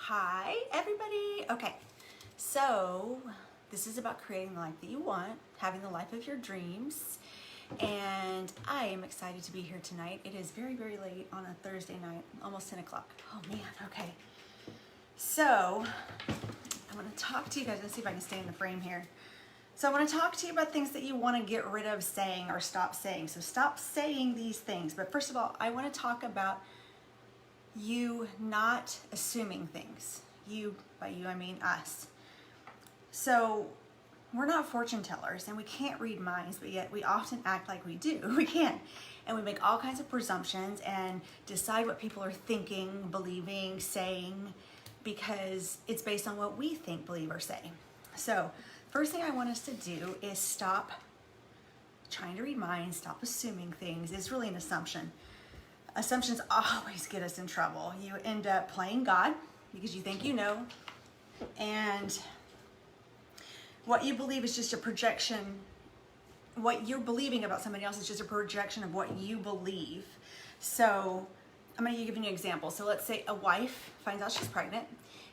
Hi, everybody. Okay, so this is about creating the life that you want, having the life of your dreams, and I am excited to be here tonight. It is very, very late on a Thursday night, almost 10 o'clock. Oh man, okay. So I'm going to talk to you guys. Let's see if I can stay in the frame here. So I want to talk to you about things that you want to get rid of saying or stop saying. So stop saying these things. But first of all, I want to talk about you not assuming things. You, by you I mean us. So we're not fortune tellers and we can't read minds, but yet we often act like we do. We can. And we make all kinds of presumptions and decide what people are thinking, believing, saying, because it's based on what we think, believe, or say. So first thing I want us to do is stop trying to read minds, stop assuming things. It's really an assumption. Assumptions always get us in trouble. You end up playing God because you think you know, and what you believe is just a projection. What you're believing about somebody else is just a projection of what you believe. So I'm going to give you an example. So let's say a wife finds out she's pregnant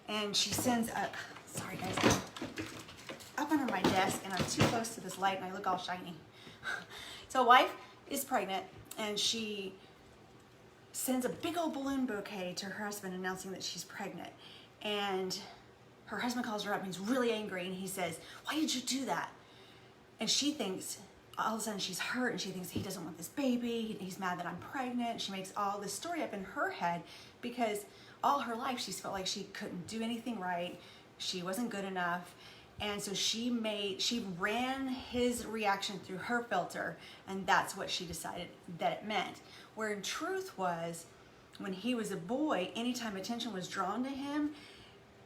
and she sends up, sorry guys, I'm up under my desk and I'm too close to this light and I look all shiny. So a wife is pregnant and she sends a big old balloon bouquet to her husband announcing that she's pregnant. And her husband calls her up and he's really angry and he says, "Why did you do that?" And she thinks, all of a sudden she's hurt and she thinks he doesn't want this baby, he's mad that I'm pregnant. She makes all this story up in her head because all her life she's felt like she couldn't do anything right, she wasn't good enough. And so she ran his reaction through her filter, and that's what she decided that it meant. Where in truth was, when he was a boy, anytime attention was drawn to him,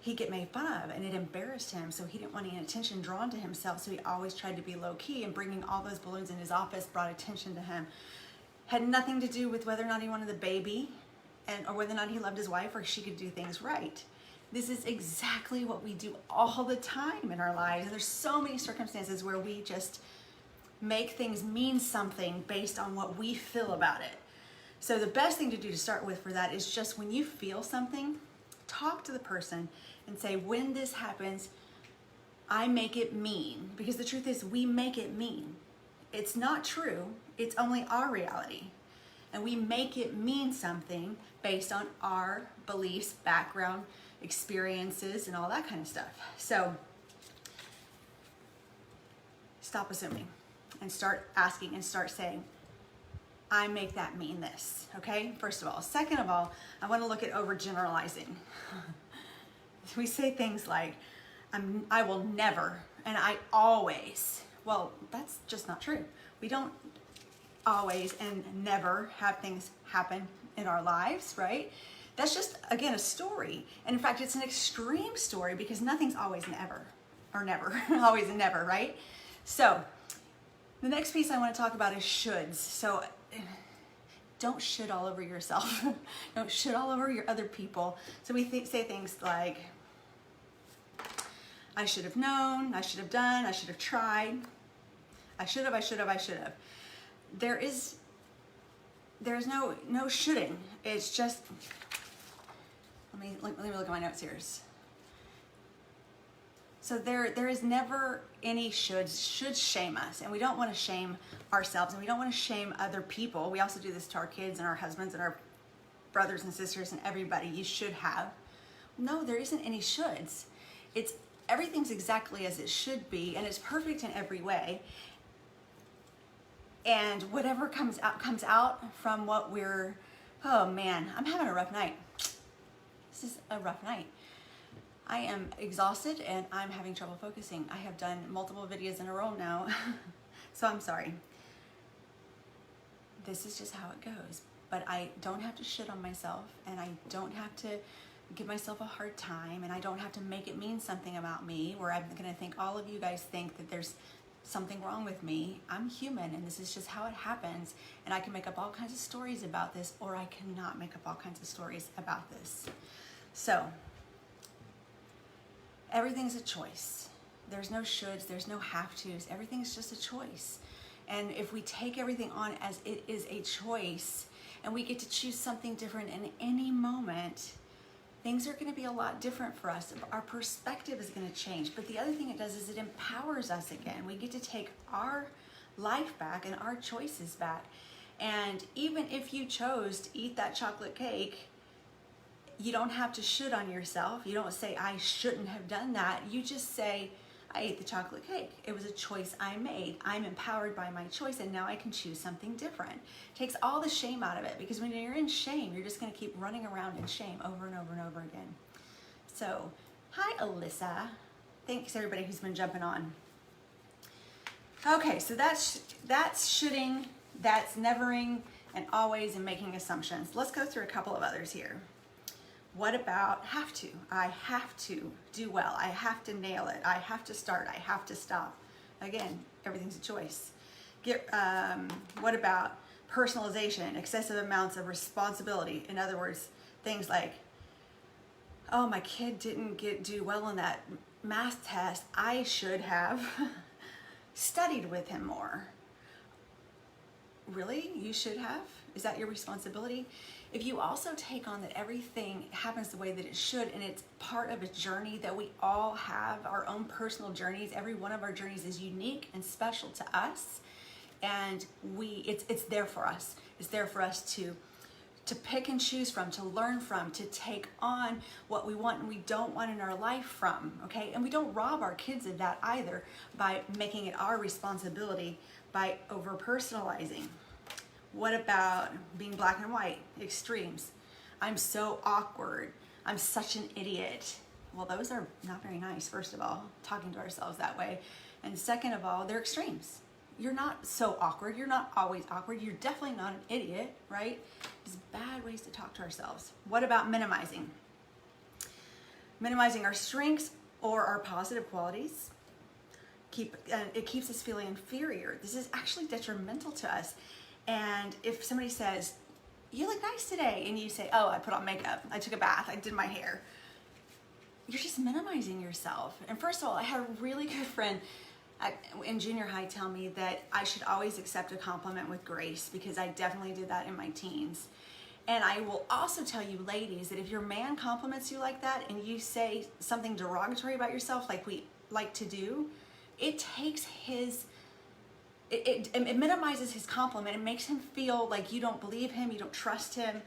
he'd get made fun of, and it embarrassed him, so he didn't want any attention drawn to himself, so he always tried to be low-key, and bringing all those balloons in his office brought attention to him. Had nothing to do with whether or not he wanted the baby, or whether or not he loved his wife, or she could do things right. This is exactly what we do all the time in our lives. And there's so many circumstances where we just make things mean something based on what we feel about it. So the best thing to do to start with for that is just when you feel something, talk to the person and say, when this happens, I make it mean. Because the truth is, we make it mean. It's not true. It's only our reality. And we make it mean something based on our beliefs, background, experiences, and all that kind of stuff. So stop assuming and start asking and start saying, I make that mean this, okay? First of all. Second of all, I want to look at overgeneralizing. We say things like, I will never, and I always. Well, that's just not true. We don't always and never have things happen in our lives, right? That's just, again, a story. And in fact, it's an extreme story because nothing's always and ever, or never, always and never, right? So the next piece I want to talk about is shoulds. So don't should all over yourself. Don't should all over your other people. So we say things like, I should have known, I should have done, I should have tried, I should have. There's no shoulding. It's just, let me look at my notes here. So there is never any should shame us, and we don't want to shame ourselves, and we don't want to shame other people. We also do this to our kids and our husbands and our brothers and sisters and everybody. You should have. No, there isn't any shoulds. Everything's exactly as it should be, and it's perfect in every way. And whatever comes out from what we're, oh man, I'm having a rough night. This is a rough night. I am exhausted and I'm having trouble focusing. I have done multiple videos in a row now, so I'm sorry. This is just how it goes. But I don't have to shit on myself, and I don't have to give myself a hard time, and I don't have to make it mean something about me where I'm gonna think all of you guys think that there's something wrong with me. I'm human, and this is just how it happens, and I can make up all kinds of stories about this, or I cannot make up all kinds of stories about this. So everything's a choice. There's no shoulds, there's no have-tos. Everything's just a choice. And if we take everything on as it is a choice, and we get to choose something different in any moment, things are going to be a lot different for us. Our perspective is going to change. But the other thing it does is it empowers us again. We get to take our life back and our choices back. And even if you chose to eat that chocolate cake, you don't have to should on yourself. You don't say, I shouldn't have done that. You just say, I ate the chocolate cake. It was a choice I made. I'm empowered by my choice, and now I can choose something different. It takes all the shame out of it, because when you're in shame, you're just going to keep running around in shame over and over and over again. So, hi, Alyssa. Thanks, everybody who's been jumping on. Okay, so that's shoulding, that's nevering, and always, and making assumptions. Let's go through a couple of others here. What about have to? I have to do well. I have to nail it. I have to start. I have to stop. Again, everything's a choice. What about personalization, excessive amounts of responsibility? In other words, things like, oh, my kid didn't do well on that math test. I should have studied with him more. Really? You should have? Is that your responsibility? If you also take on that everything happens the way that it should, and it's part of a journey that we all have, our own personal journeys, every one of our journeys is unique and special to us, and it's there for us. It's there for us to pick and choose from, to learn from, to take on what we want and we don't want in our life from, okay? And we don't rob our kids of that either by making it our responsibility by over-personalizing. What about being black and white? Extremes. I'm so awkward. I'm such an idiot. Well, those are not very nice, first of all, talking to ourselves that way. And second of all, they're extremes. You're not so awkward. You're not always awkward. You're definitely not an idiot, right? There's bad ways to talk to ourselves. What about minimizing? Minimizing our strengths or our positive qualities. It keeps us feeling inferior. This is actually detrimental to us. And if somebody says, you look nice today, and you say, oh, I put on makeup, I took a bath, I did my hair, you're just minimizing yourself. And first of all, I had a really good friend in junior high tell me that I should always accept a compliment with grace, because I definitely did that in my teens. And I will also tell you, ladies, that if your man compliments you like that and you say something derogatory about yourself like we like to do, it takes it minimizes his compliment. It makes him feel like you don't believe him, you don't trust him,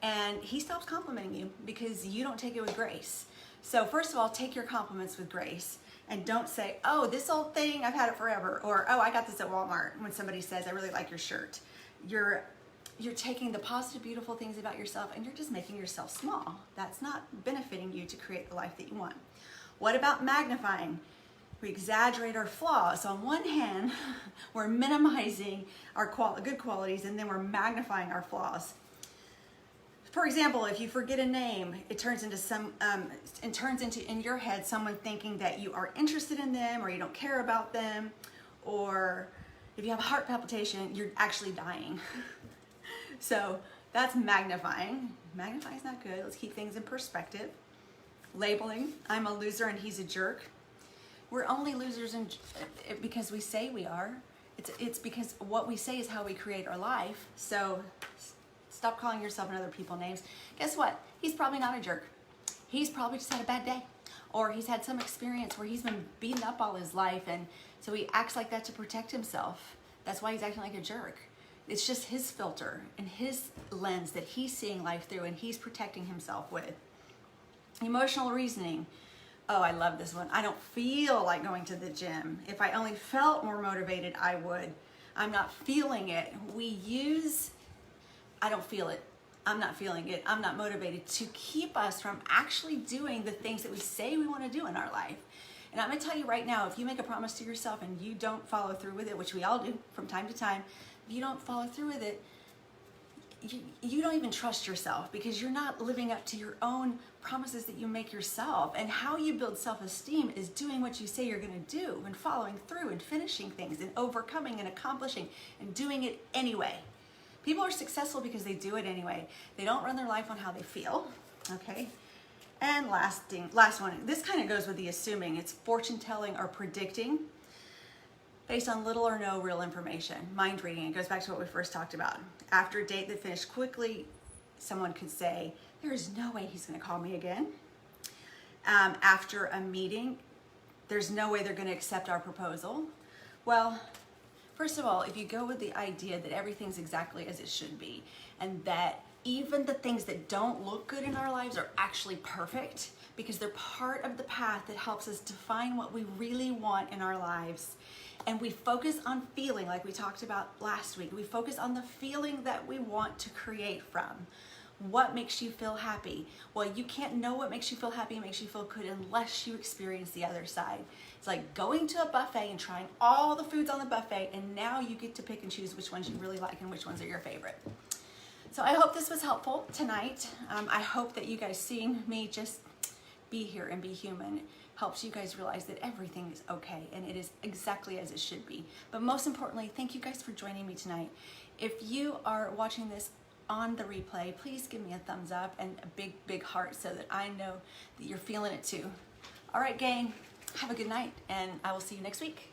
and he stops complimenting you because you don't take it with grace. So first of all, take your compliments with grace, and don't say, oh, this old thing, I've had it forever, or oh, I got this at Walmart. When somebody says, I really like your shirt, you're taking the positive, beautiful things about yourself, and you're just making yourself small. That's not benefiting you to create the life that you want. What about magnifying? We exaggerate our flaws. So on one hand, we're minimizing our good qualities, and then we're magnifying our flaws. For example, if you forget a name, it turns into in your head someone thinking that you are interested in them, or you don't care about them, or if you have a heart palpitation, you're actually dying. So that's magnifying. Magnifying is not good. Let's keep things in perspective. Labeling. I'm a loser and he's a jerk. We're only losers because we say we are. It's because what we say is how we create our life. So stop calling yourself and other people names. Guess what? He's probably not a jerk. He's probably just had a bad day. Or he's had some experience where he's been beaten up all his life, and so he acts like that to protect himself. That's why he's acting like a jerk. It's just his filter and his lens that he's seeing life through, and he's protecting himself with. Emotional reasoning. Oh, I love this one. I don't feel like going to the gym. If I only felt more motivated, I would. I'm not feeling it. We use, I don't feel it. I'm not feeling it. I'm not motivated, to keep us from actually doing the things that we say we want to do in our life. And I'm going to tell you right now, if you make a promise to yourself and you don't follow through with it, which we all do from time to time, if you don't follow through with it, you don't even trust yourself, because you're not living up to your own promises that you make yourself. And how you build self-esteem is doing what you say you're going to do, and following through, and finishing things, and overcoming and accomplishing, and doing it anyway. People are successful because they do it anyway. They don't run their life on how they feel, okay? And last one, this kind of goes with the assuming. It's fortune telling or predicting based on little or no real information. Mind reading, it goes back to what we first talked about. After a date that finished quickly, someone could say, there is no way he's going to call me again. After a meeting, there's no way they're going to accept our proposal. Well, first of all, if you go with the idea that everything's exactly as it should be, and that even the things that don't look good in our lives are actually perfect, because they're part of the path that helps us define what we really want in our lives. And we focus on feeling, like we talked about last week. We focus on the feeling that we want to create from. What makes you feel happy? Well, you can't know what makes you feel happy and makes you feel good unless you experience the other side. It's like going to a buffet and trying all the foods on the buffet, and now you get to pick and choose which ones you really like and which ones are your favorite. So I hope this was helpful tonight. I hope that you guys seeing me just be here and be human helps you guys realize that everything is okay and it is exactly as it should be. But most importantly, thank you guys for joining me tonight. If you are watching this on the replay, please give me a thumbs up and a big, big heart so that I know that you're feeling it too. All right, gang, have a good night, and I will see you next week.